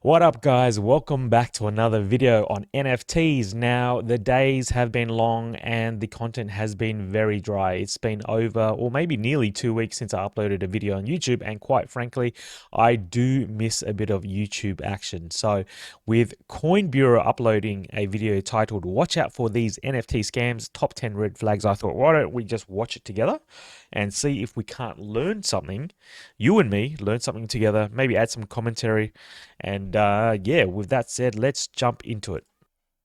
What up, guys? Welcome back to another video on NFTs. Now, the days have been long and the content has been very dry. It's been over, or maybe nearly 2 weeks since I uploaded a video on YouTube, and quite frankly, I do miss a bit of YouTube action. So, with Coin Bureau uploading a video titled "Watch Out for These NFT Scams: Top 10 Red Flags," I thought, why don't we just watch it together and see if we can't learn something, you and me learn something together, maybe add some commentary. And yeah, with that said, let's jump into it.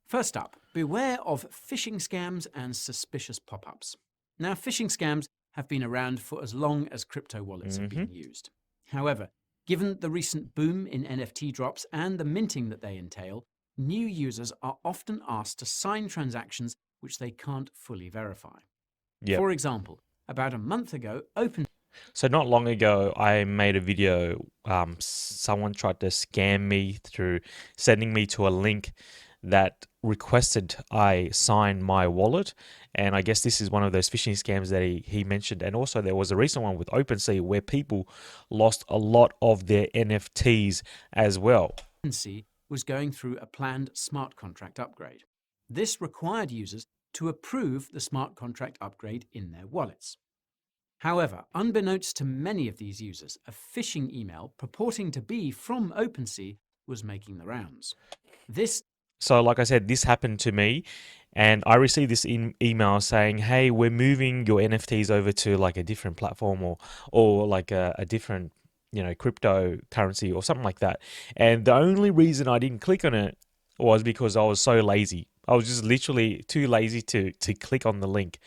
First up, beware of phishing scams and suspicious pop-ups. Now, phishing scams have been around for as long as crypto wallets have been used. However, given the recent boom in NFT drops and the minting that they entail, new users are often asked to sign transactions which they can't fully verify. Yep. For example, about a month ago, So not long ago, I made a video. Someone tried to scam me through sending me to a link that requested I sign my wallet. And I guess this is one of those phishing scams that he mentioned. And also there was a recent one with OpenSea where people lost a lot of their NFTs as well. OpenSea was going through a planned smart contract upgrade. This required users to approve the smart contract upgrade in their wallets. However, unbeknownst to many of these users, a phishing email purporting to be from OpenSea was making the rounds. So like I said, this happened to me, and I received this email saying, hey, we're moving your NFTs over to like a different platform or like a different, cryptocurrency or something like that. And the only reason I didn't click on it was because I was so lazy. I was just literally too lazy to click on the link.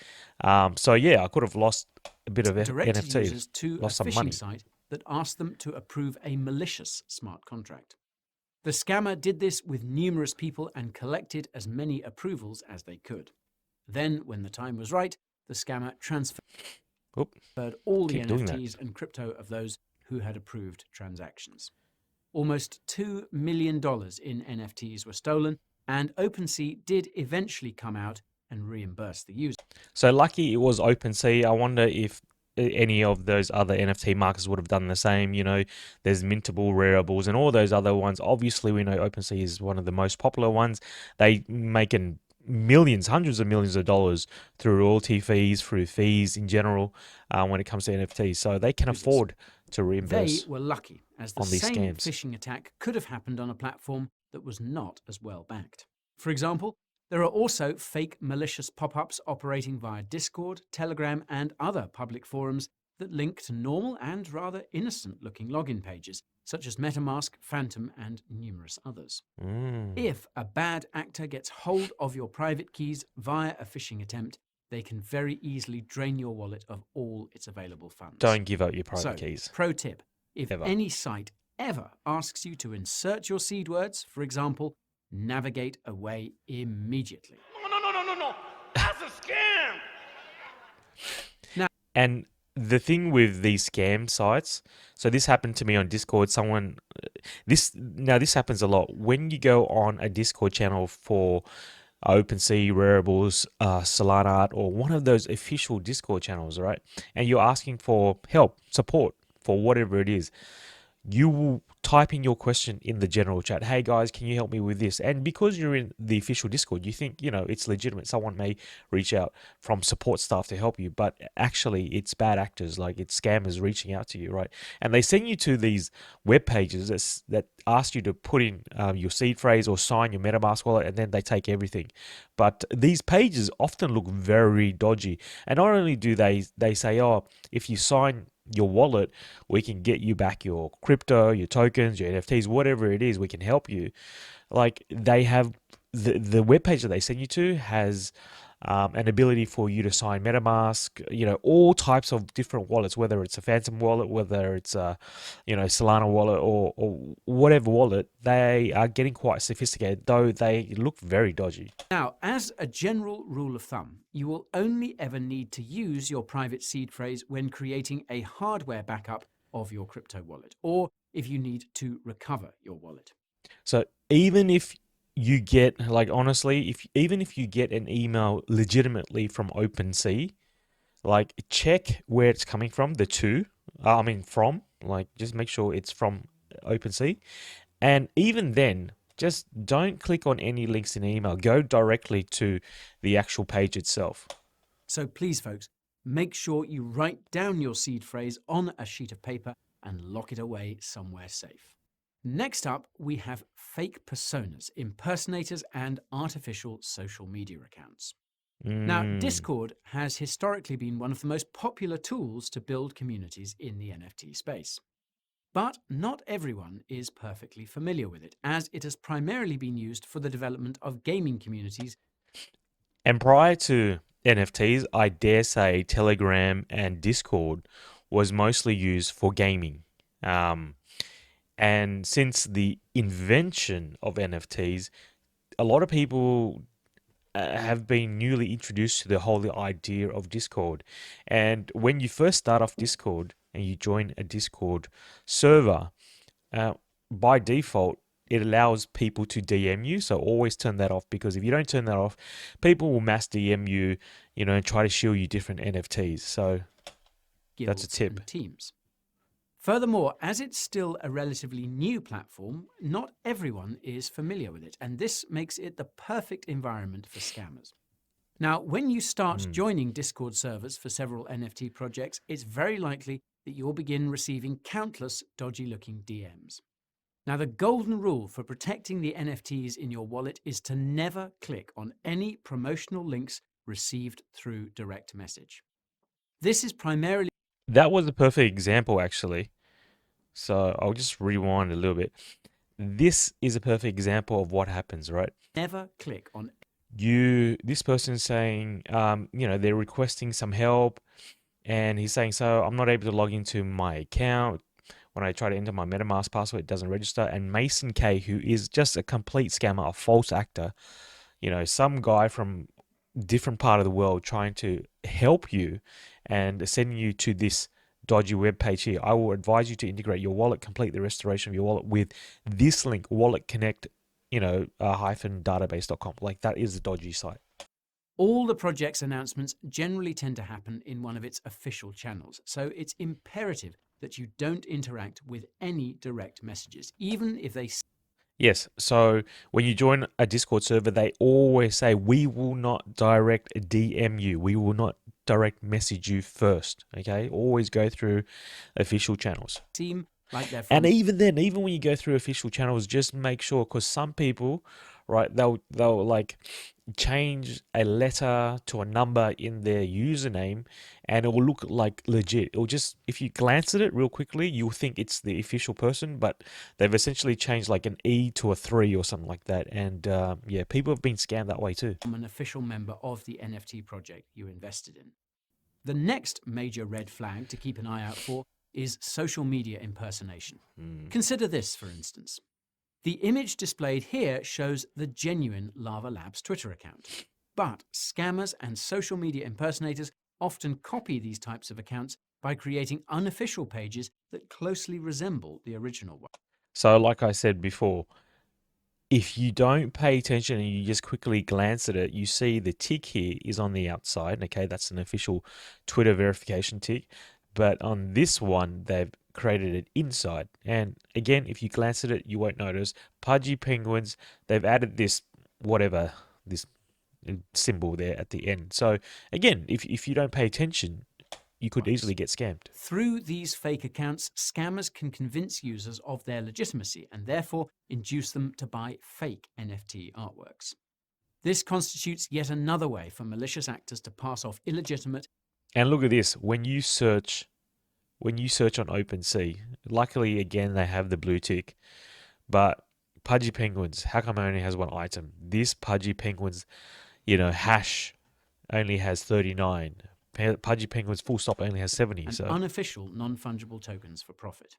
So yeah, I could have lost a bit of directed NFTs, users to lost a some phishing money. site that asked them to approve a malicious smart contract. The scammer did this with numerous people and collected as many approvals as they could. Then, when the time was right, the scammer transferred all the NFTs and crypto of those who had approved transactions. Almost $2 million in NFTs were stolen, and OpenSea did eventually come out and reimburse the user. So lucky it was OpenSea. I wonder if any of those other NFT markets would have done the same. There's Mintable, Rareables, and all those other ones. Obviously, we know OpenSea is one of the most popular ones. They making millions, hundreds of millions of dollars through royalty fees, through fees in general, when it comes to NFTs. So they can afford to reimburse. They were lucky, as the same phishing attack could have happened on a platform that was not as well backed. For example, there are also fake malicious pop-ups operating via Discord, Telegram, and other public forums that link to normal and rather innocent-looking login pages, such as MetaMask, Phantom, and numerous others. If a bad actor gets hold of your private keys via a phishing attempt, they can very easily drain your wallet of all its available funds. Don't give out your private keys. Pro tip, if any site ever asks you to insert your seed words, for example, navigate away immediately. No. That's a scam. And the thing with these scam sites, so this happened to me on Discord. This happens a lot. When you go on a Discord channel for OpenSea, Rareables, Solana Art, or one of those official Discord channels, right? And you're asking for help, support for whatever it is, you will type in your question in the general chat. Hey guys, can you help me with this? And because you're in the official Discord, you think, it's legitimate. Someone may reach out from support staff to help you, but actually it's bad actors, like it's scammers reaching out to you, right? And they send you to these web pages that ask you to put in your seed phrase or sign your MetaMask wallet, and then they take everything. But these pages often look very dodgy. And not only do they say, oh, if you sign your wallet, we can get you back your crypto, your tokens, your NFTs, whatever it is, we can help you. Like, they have the webpage that they send you to has an ability for you to sign MetaMask, all types of different wallets, whether it's a Phantom wallet, whether it's a, Solana wallet or whatever wallet. They are getting quite sophisticated, though they look very dodgy. Now, as a general rule of thumb, you will only ever need to use your private seed phrase when creating a hardware backup of your crypto wallet, or if you need to recover your wallet. So even if you get, like, honestly, even if you get an email legitimately from OpenSea, like, check where it's coming from, just make sure it's from OpenSea, And even then, just don't click on any links in the email. Go directly to the actual page itself. So please, folks, make sure you write down your seed phrase on a sheet of paper and lock it away somewhere safe. Next up, we have fake personas, impersonators, and artificial social media accounts. Now, Discord has historically been one of the most popular tools to build communities in the NFT space. But not everyone is perfectly familiar with it, as it has primarily been used for the development of gaming communities. And prior to NFTs, I dare say Telegram and Discord was mostly used for gaming. And since the invention of NFTs, a lot of people have been newly introduced to the whole idea of Discord. And when you first start off Discord and you join a Discord server, by default, it allows people to DM you. So always turn that off, because if you don't turn that off, people will mass DM you, and try to shill you different NFTs. So that's a tip. And teams. Furthermore, as it's still a relatively new platform, not everyone is familiar with it, and this makes it the perfect environment for scammers. Now, when you start joining Discord servers for several NFT projects, it's very likely that you'll begin receiving countless dodgy-looking DMs. Now, the golden rule for protecting the NFTs in your wallet is to never click on any promotional links received through direct message. This is primarily... That was a perfect example, actually. So I'll just rewind a little bit. This is a perfect example of what happens, right? Never click on... This person's saying, they're requesting some help, and he's saying, so I'm not able to log into my account. When I try to enter my MetaMask password, it doesn't register. And Mason K, who is just a complete scammer, a false actor, some guy from different part of the world trying to help you and sending you to this dodgy web page here. I will advise you to integrate your wallet, complete the restoration of your wallet with this link, wallet connect, -database.com. Like, that is a dodgy site. All the project's announcements generally tend to happen in one of its official channels, so it's imperative that you don't interact with any direct messages, even if they... Yes, so when you join a Discord server, they always say, we will not direct DM you. We will not direct message you first, okay? Always go through official channels. Seem like they're... And even then, even when you go through official channels, just make sure, because some people, right, they'll like change a letter to a number in their username, and it will look like legit. It'll just, if you glance at it real quickly, you'll think it's the official person, but they've essentially changed like an E to a 3 or something like that. And yeah, people have been scammed that way too. ...from an official member of the NFT project you invested in. The next major red flag to keep an eye out for is social media impersonation. Consider this, for instance. The image displayed here shows the genuine Lava Labs Twitter account. But scammers and social media impersonators often copy these types of accounts by creating unofficial pages that closely resemble the original one. So like I said before, if you don't pay attention and you just quickly glance at it, you see the tick here is on the outside. Okay, that's an official Twitter verification tick. But on this one, they've created it inside. And again, if you glance at it, you won't notice. Pudgy Penguins, they've added this, this symbol there at the end. So again, if you don't pay attention, you could easily get scammed. Through these fake accounts, scammers can convince users of their legitimacy and therefore induce them to buy fake NFT artworks. This constitutes yet another way for malicious actors to pass off illegitimate... And look at this, when you search on OpenSea, luckily again they have the blue tick, but Pudgy Penguins, how come it only has one item? This Pudgy Penguins, hash only has 39. Pudgy Penguins full stop only has 70. and so unofficial non-fungible tokens for profit.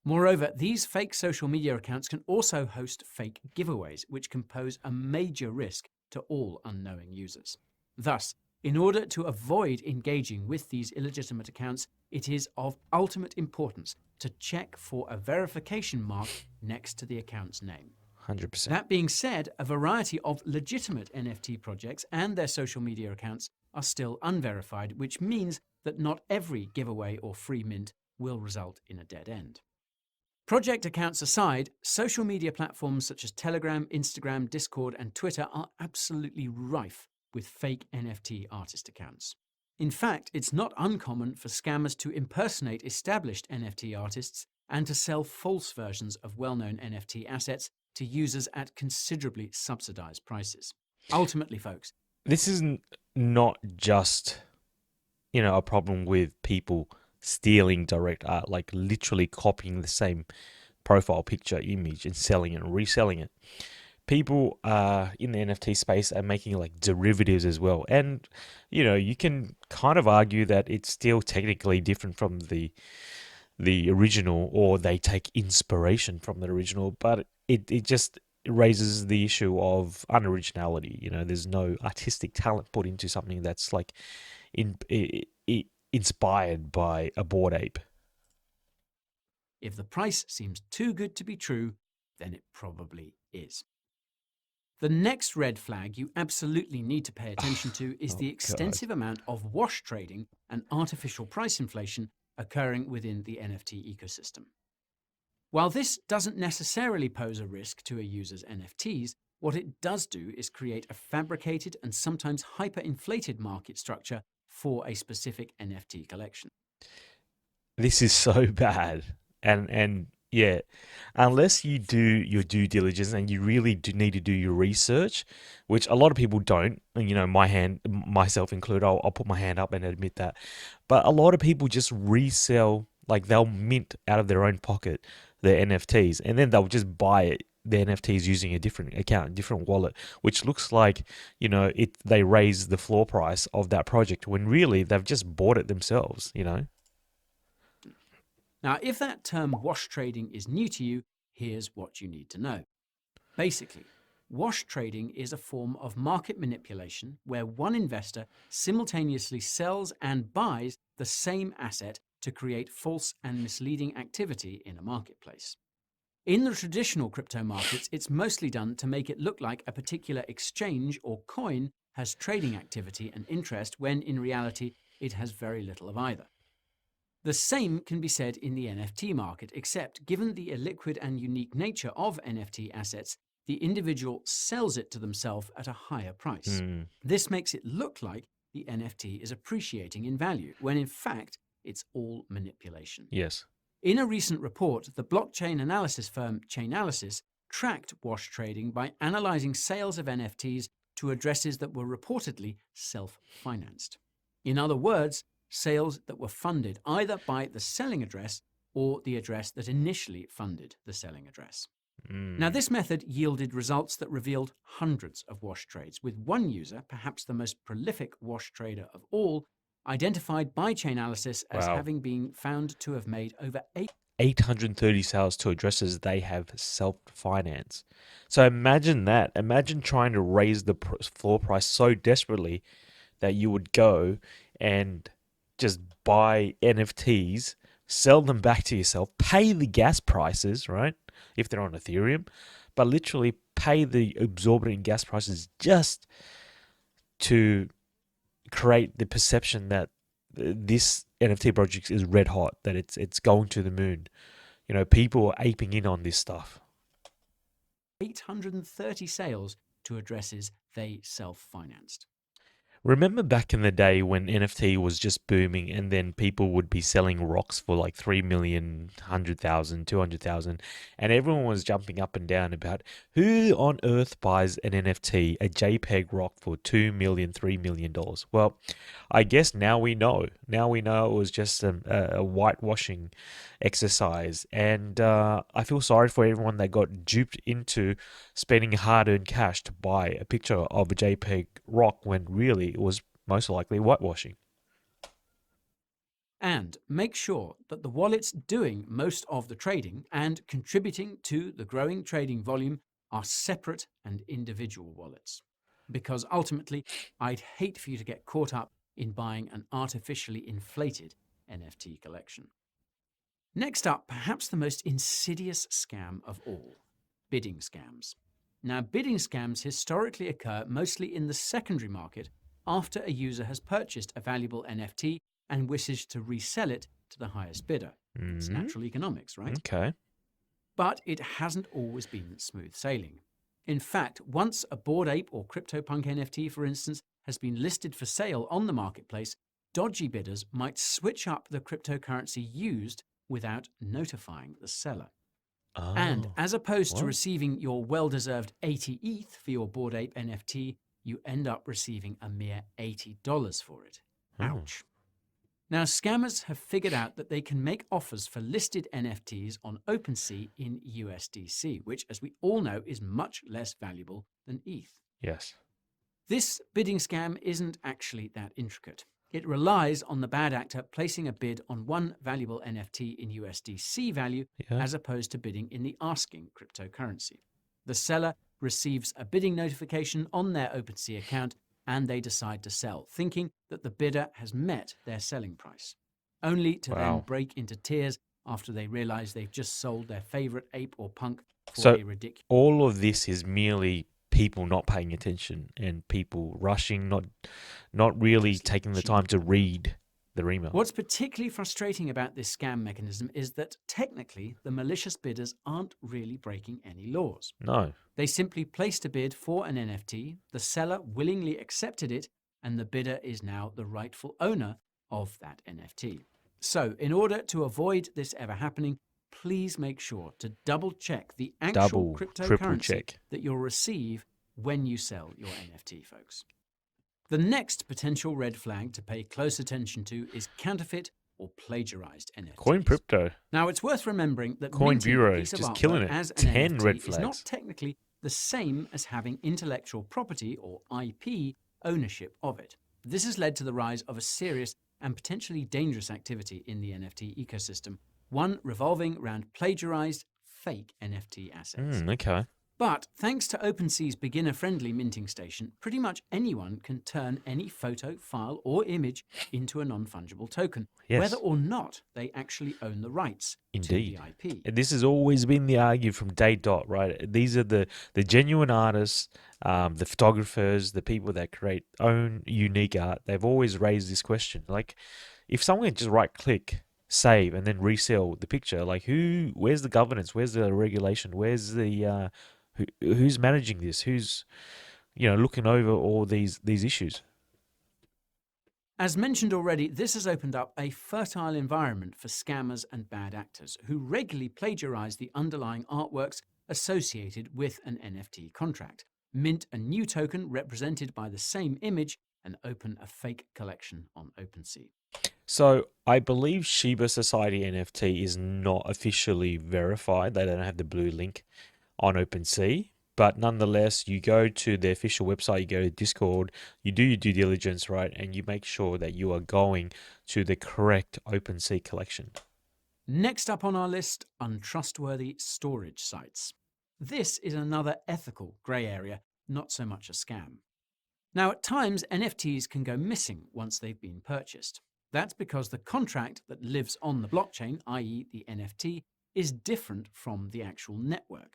Moreover, these fake social media accounts can also host fake giveaways, which can pose a major risk to all unknowing users. Thus, in order to avoid engaging with these illegitimate accounts, it is of ultimate importance to check for a verification mark next to the account's name. 100%. That being said, a variety of legitimate NFT projects and their social media accounts are still unverified, which means that not every giveaway or free mint will result in a dead end. Project accounts aside, social media platforms such as Telegram, Instagram, Discord, and Twitter are absolutely rife with fake NFT artist accounts. In fact, it's not uncommon for scammers to impersonate established NFT artists and to sell false versions of well-known NFT assets to users at considerably subsidized prices. Ultimately, folks, this isn't not just, a problem with people stealing direct art, like literally copying the same profile picture image and selling it and reselling it. People in the NFT space are making like derivatives as well. And, you can kind of argue that it's still technically different from the original, or they take inspiration from the original, but it just raises the issue of unoriginality. There's no artistic talent put into something that's like inspired by a Bored Ape. if the price seems too good to be true, then it probably is. The next red flag you absolutely need to pay attention to is the extensive amount of wash trading and artificial price inflation occurring within the NFT ecosystem. While this doesn't necessarily pose a risk to a user's NFTs, what it does do is create a fabricated and sometimes hyperinflated market structure for a specific NFT collection. This is so bad. And yeah, unless you do your due diligence and you really do need to do your research, which a lot of people don't, and myself included, I'll put my hand up and admit that. But a lot of people just resell, like they'll mint out of their own pocket their NFTs, and then they'll just buy the NFTs using a different account, different wallet, which looks like, they raise the floor price of that project when really they've just bought it themselves, Now, if that term wash trading is new to you, here's what you need to know. Basically, wash trading is a form of market manipulation where one investor simultaneously sells and buys the same asset to create false and misleading activity in a marketplace. In the traditional crypto markets, it's mostly done to make it look like a particular exchange or coin has trading activity and interest when in reality it has very little of either. The same can be said in the NFT market, except given the illiquid and unique nature of NFT assets, the individual sells it to themselves at a higher price. This makes it look like the NFT is appreciating in value, when in fact, it's all manipulation. Yes. In a recent report, the blockchain analysis firm Chainalysis tracked wash trading by analyzing sales of NFTs to addresses that were reportedly self-financed. In other words, sales that were funded either by the selling address or the address that initially funded the selling address. Now, this method yielded results that revealed hundreds of wash trades, with one user, perhaps the most prolific wash trader of all, identified by Chainalysis as having been found to have made over 830 sales to addresses they have self-financed. So imagine that. Imagine trying to raise the floor price so desperately that you would go and just buy NFTs, sell them back to yourself, pay the gas prices, right? If they're on Ethereum, but literally pay the exorbitant gas prices just to create the perception that this NFT project is red hot, that it's going to the moon. People are aping in on this stuff. 830 sales to addresses they self-financed. Remember back in the day when NFT was just booming, and then people would be selling rocks for like 3 million, 100,000, 200,000, and everyone was jumping up and down about who on earth buys an NFT, a JPEG rock for $2 million, $3 million. Well, I guess now we know. Now we know it was just a whitewashing exercise, and I feel sorry for everyone that got duped into spending hard-earned cash to buy a picture of a JPEG rock when really it was most likely whitewashing. And make sure that the wallets doing most of the trading and contributing to the growing trading volume are separate and individual wallets. Because ultimately, I'd hate for you to get caught up in buying an artificially inflated NFT collection. Next up, perhaps the most insidious scam of all, bidding scams. Now, bidding scams historically occur mostly in the secondary market after a user has purchased a valuable NFT and wishes to resell it to the highest bidder. It's natural economics, right? Okay. But it hasn't always been smooth sailing. In fact, once a Bored Ape or CryptoPunk NFT, for instance, has been listed for sale on the marketplace, dodgy bidders might switch up the cryptocurrency used without notifying the seller. And Oh, as opposed to what? receiving your well-deserved 80 ETH for your Bored Ape NFT, you end up receiving a mere $80 for it. Oh. Ouch. Now, scammers have figured out that they can make offers for listed NFTs on OpenSea in USDC, which, as we all know, is much less valuable than ETH. Yes. This bidding scam isn't actually that intricate. It relies on the bad actor placing a bid on one valuable NFT in USDC value Yeah. as opposed to bidding in the asking cryptocurrency. The seller receives a bidding notification on their OpenSea account and they decide to sell, thinking that the bidder has met their selling price, only to then Wow. break into tears after they realize they've just sold their favorite ape or punk for So a ridiculous. all of this is merely people not paying attention and people rushing, not really taking the time to read the email. What's particularly frustrating about this scam mechanism is that technically the malicious bidders aren't really breaking any laws. No. They simply placed a bid for an NFT, the seller willingly accepted it, and the bidder is now the rightful owner of that NFT. So, in order to avoid this ever happening, please make sure to double check the actual Triple cryptocurrency check. that you'll receive when you sell your NFT, folks. The next potential red flag to pay close attention to is counterfeit or plagiarized NFTs. Coin Crypto. Now, it's worth remembering that Coin minting Bureau a piece of just artwork killing it. as an 10 NFT red is flags. not technically the same as having intellectual property or IP ownership of it. This has led to the rise of a serious and potentially dangerous activity in the NFT ecosystem, one revolving around plagiarized fake NFT assets. Okay. But thanks to OpenSea's beginner-friendly minting station, pretty much anyone can turn any photo, file, or image into a non-fungible token, Yes. whether or not they actually own the rights Indeed. to the IP. And this has always been the argument from day dot, right? These are the genuine artists, the photographers, the people that create own unique art. They've always raised this question. Like, if someone just right-click, save, and then resell the picture, like where's the governance? Where's the regulation? Where's the who's managing this? Who's looking over all these issues? As mentioned already, this has opened up a fertile environment for scammers and bad actors who regularly plagiarize the underlying artworks associated with an NFT contract, mint a new token represented by the same image, and open a fake collection on OpenSea. So I believe Shiba Society NFT is not officially verified. They don't have the blue link on OpenSea. But nonetheless, you go to the official website, you go to Discord, you do your due diligence, right? And you make sure that you are going to the correct OpenSea collection. Next up on our list, untrustworthy storage sites. This is another ethical grey area, not so much a scam. Now, at times, NFTs can go missing once they've been purchased. That's because the contract that lives on the blockchain, i.e. the NFT, is different from the actual network.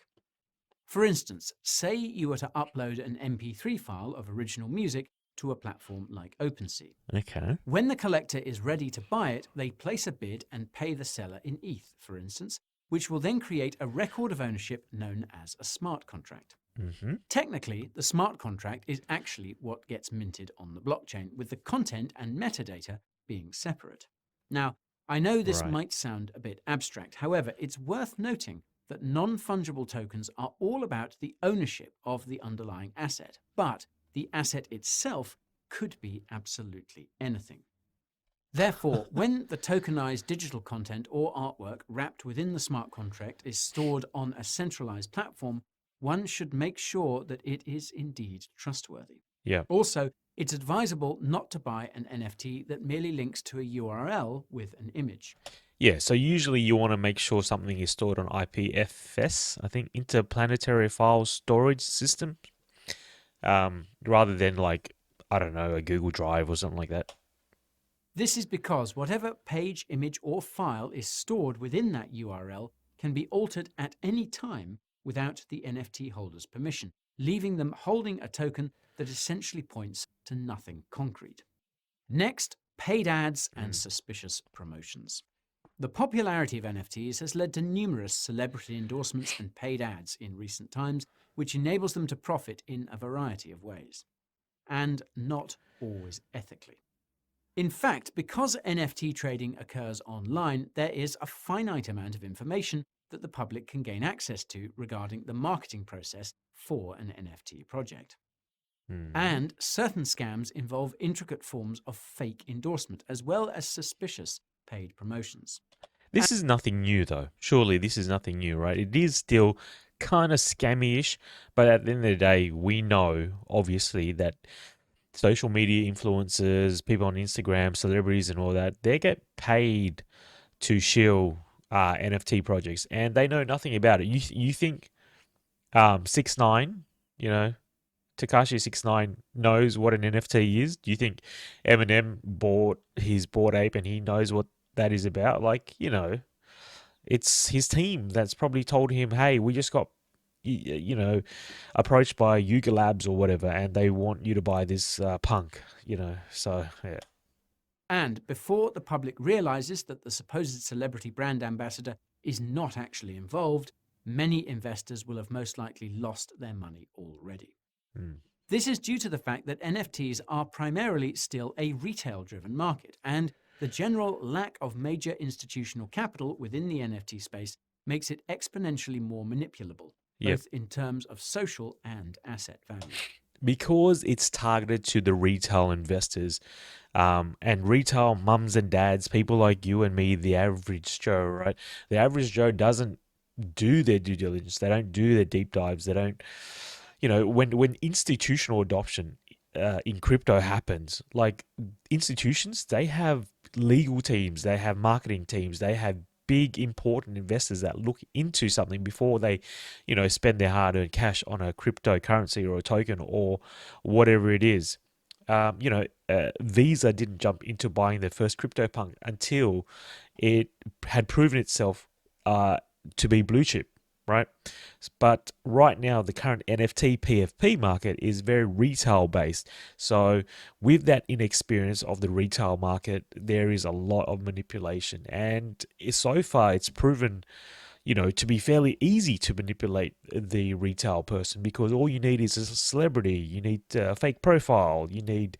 For instance, say you were to upload an MP3 file of original music to a platform like OpenSea. Okay. When the collector is ready to buy it, they place a bid and pay the seller in ETH, for instance, which will then create a record of ownership known as a smart contract. Mm-hmm. Technically, the smart contract is actually what gets minted on the blockchain, with the content and metadata being separate. Now, I know this might sound a bit abstract. However, it's worth noting that non-fungible tokens are all about the ownership of the underlying asset, but the asset itself could be absolutely anything. Therefore, when the tokenized digital content or artwork wrapped within the smart contract is stored on a centralized platform, one should make sure that it is indeed trustworthy. Yeah. Also, it's advisable not to buy an NFT that merely links to a URL with an image. Yeah, so usually you want to make sure something is stored on IPFS, I think, Interplanetary File Storage System, rather than like, I don't know, a Google Drive or something like that. This is because whatever page, image, or file is stored within that URL can be altered at any time without the NFT holder's permission, leaving them holding a token that essentially points to nothing concrete. Next, paid ads and suspicious promotions. The popularity of NFTs has led to numerous celebrity endorsements and paid ads in recent times, which enables them to profit in a variety of ways, and not always ethically. In fact, because NFT trading occurs online, there is a finite amount of information that the public can gain access to regarding the marketing process for an NFT project. And certain scams involve intricate forms of fake endorsement, as well as suspicious paid promotions. This is nothing new, though. Surely this is nothing new, right? It is still kind of scammy-ish, but at the end of the day, we know, obviously, that social media influencers, people on Instagram, celebrities and all that, they get paid to shill NFT projects, and they know nothing about it. You think 6ix9ine, you know, Takashi 6ix9ine knows what an NFT is? Do you think Eminem bought his Bored Ape and he knows what that is about? Like, you know, it's his team that's probably told him, hey, we just got, you know, approached by Yuga Labs or whatever, and they want you to buy this punk, you know, so, yeah. And before the public realizes that the supposed celebrity brand ambassador is not actually involved, many investors will have most likely lost their money already. This is due to the fact that NFTs are primarily still a retail-driven market, and the general lack of major institutional capital within the NFT space makes it exponentially more manipulable, both in terms of social and asset value. Because it's targeted to the retail investors and retail mums and dads, people like you and me, the average Joe, right? The average Joe doesn't do their due diligence. They don't do their deep dives. They don't, you know, when institutional adoption in crypto happens, like institutions, they have legal teams, they have marketing teams, they have big important investors that look into something before they, you know, spend their hard-earned cash on a cryptocurrency or a token or whatever it is. You know, Visa didn't jump into buying their first CryptoPunk until it had proven itself to be blue chip, right? But right now, the current NFT PFP market is very retail based. So, with that inexperience of the retail market, there is a lot of manipulation. And so far, it's proven, you know, to be fairly easy to manipulate the retail person, because all you need is a celebrity, you need a fake profile, you need,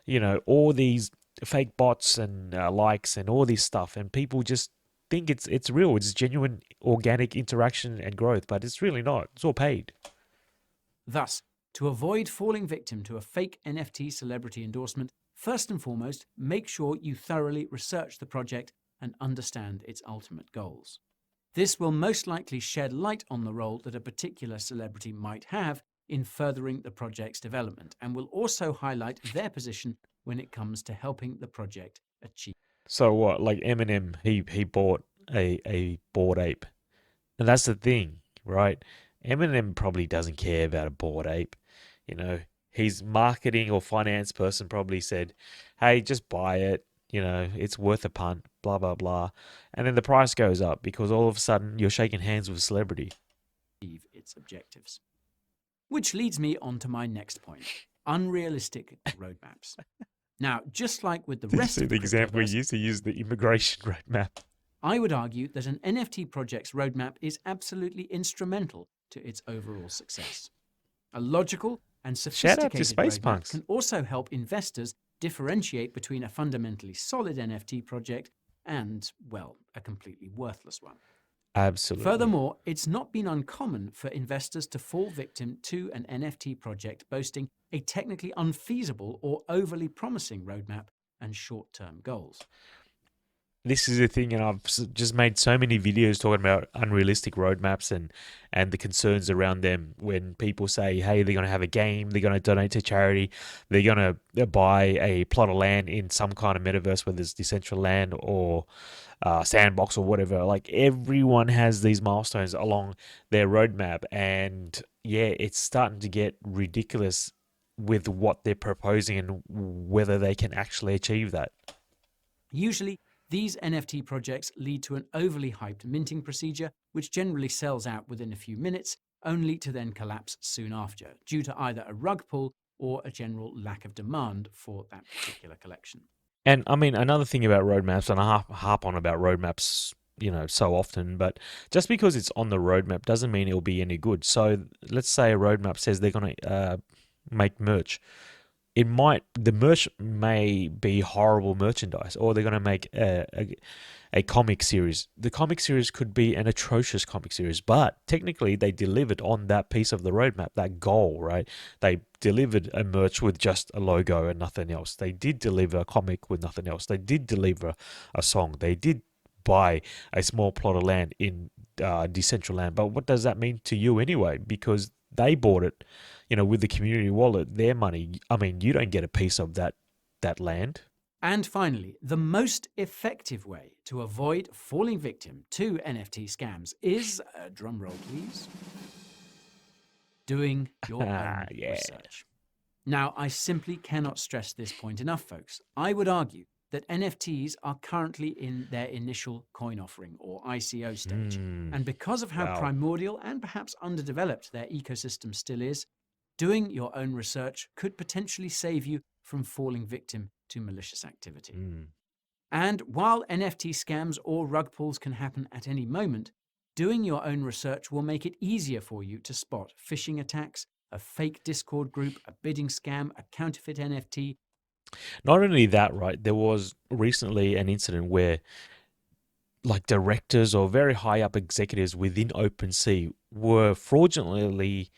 you know, all these fake bots and likes and all this stuff, and people just think it's real, it's genuine organic interaction and growth, but it's really not. It's all paid. Thus, to avoid falling victim to a fake NFT celebrity endorsement, first and foremost, make sure you thoroughly research the project and understand its ultimate goals. This will most likely shed light on the role that a particular celebrity might have in furthering the project's development, and will also highlight their position when it comes to helping the project achieve. So what, like Eminem, he bought a Bored Ape, and that's the thing, right? Eminem probably doesn't care about a Bored Ape. You know, his marketing or finance person probably said, hey, just buy it, you know, it's worth a punt, blah blah blah, and then the price goes up because all of a sudden you're shaking hands with a celebrity. Its objectives. Which leads me on to my next point: unrealistic roadmaps. Now, just like with the Did you rest see of the example we cryptoverse, used to use the immigration roadmap? I would argue that an NFT project's roadmap is absolutely instrumental to its overall success. A logical and Shout out to sophisticated Space roadmap Punks. can also help investors differentiate between a fundamentally solid NFT project and, well, a completely worthless one. Absolutely. Furthermore, it's not been uncommon for investors to fall victim to an NFT project boasting a technically unfeasible or overly promising roadmap and short-term goals. This is the thing, and I've just made so many videos talking about unrealistic roadmaps and the concerns around them. When people say, hey, they're going to have a game, they're going to donate to charity, they're going to buy a plot of land in some kind of metaverse, whether it's Decentraland or Sandbox or whatever. Like, everyone has these milestones along their roadmap, and yeah, it's starting to get ridiculous with what they're proposing and whether they can actually achieve that. Usually, these NFT projects lead to an overly hyped minting procedure, which generally sells out within a few minutes, only to then collapse soon after, due to either a rug pull or a general lack of demand for that particular collection. And I mean, another thing about roadmaps, and I harp on about roadmaps, so often, but just because it's on the roadmap doesn't mean it'll be any good. So let's say a roadmap says they're going to make merch. The merch may be horrible merchandise, or they're going to make a comic series. The comic series could be an atrocious comic series, but technically they delivered on that piece of the roadmap, that goal, right? They delivered a merch with just a logo and nothing else. They did deliver a comic with nothing else. They did deliver a song. They did buy a small plot of land in Decentraland. But what does that mean to you anyway? Because they bought it, with the community wallet, their money. I mean, you don't get a piece of that land. And finally, the most effective way to avoid falling victim to NFT scams is, drumroll please, doing your own research. Now, I simply cannot stress this point enough, folks. I would argue that NFTs are currently in their initial coin offering or ICO stage. And because of how primordial and perhaps underdeveloped their ecosystem still is, doing your own research could potentially save you from falling victim to malicious activity. And while NFT scams or rug pulls can happen at any moment, doing your own research will make it easier for you to spot phishing attacks, a fake Discord group, a bidding scam, a counterfeit NFT. Not only that, right, there was recently an incident where like directors or very high up executives within OpenSea were fraudulently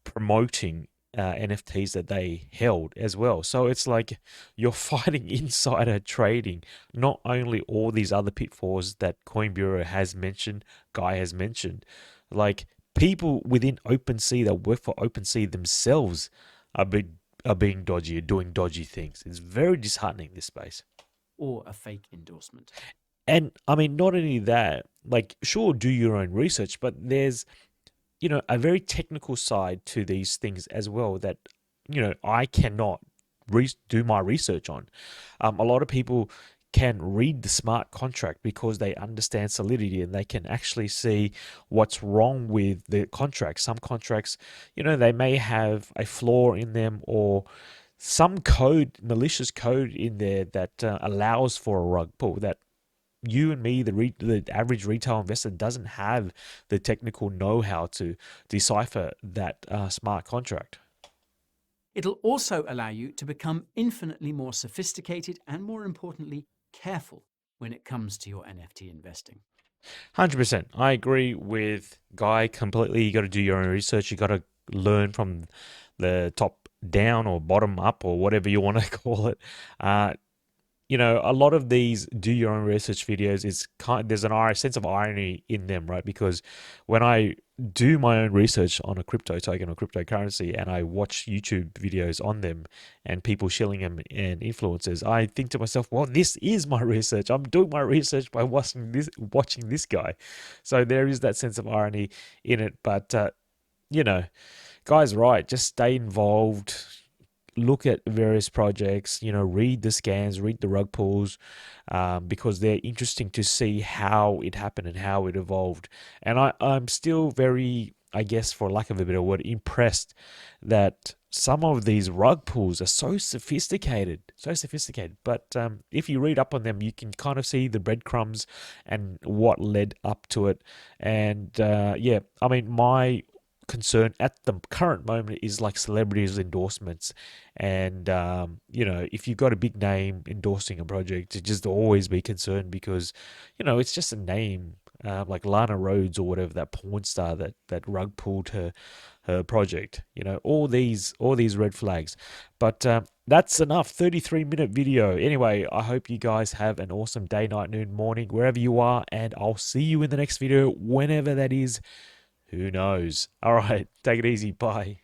promoting NFTs that they held as well. So it's like you're fighting insider trading, not only all these other pitfalls that Coin Bureau has mentioned, Guy has mentioned, like people within OpenSea that work for OpenSea themselves are being dodgy, doing dodgy things. It's very disheartening, this space. Or a fake endorsement. And I mean, not only that, like, sure, do your own research, but there's, a very technical side to these things as well that, I cannot do my research on. A lot of people can read the smart contract because they understand solidity and they can actually see what's wrong with the contract. Some contracts, they may have a flaw in them or some code, malicious code in there that allows for a rug pull that you and me, the average retail investor, doesn't have the technical know-how to decipher that smart contract. It'll also allow you to become infinitely more sophisticated and, more importantly, careful when it comes to your NFT investing. 100%. I agree with Guy completely. You got to do your own research. You got to learn from the top down or bottom up or whatever you want to call it. A lot of these do your own research videos there's a sense of irony in them, right? Because when I do my own research on a crypto token or cryptocurrency and I watch YouTube videos on them and people shilling them and influencers, I think to myself, well, this is my research. I'm doing my research by watching this guy. So there is that sense of irony in it. But, Guy's right. Just stay involved. Look at various projects, read the scans, read the rug pulls, because they're interesting to see how it happened and how it evolved. And I'm still very, I guess, for lack of a better word, impressed that some of these rug pulls are so sophisticated. But if you read up on them, you can kind of see the breadcrumbs and what led up to it. And I mean, my concern at the current moment is like celebrities endorsements and if you've got a big name endorsing a project, to just always be concerned because it's just a name, like Lana Rhodes or whatever, that porn star that rug pulled her project, all these red flags. But that's enough. 33-minute video. Anyway, I hope you guys have an awesome day, night, noon, morning, wherever you are, and I'll see you in the next video, whenever that is. Who knows? All right, take it easy. Bye.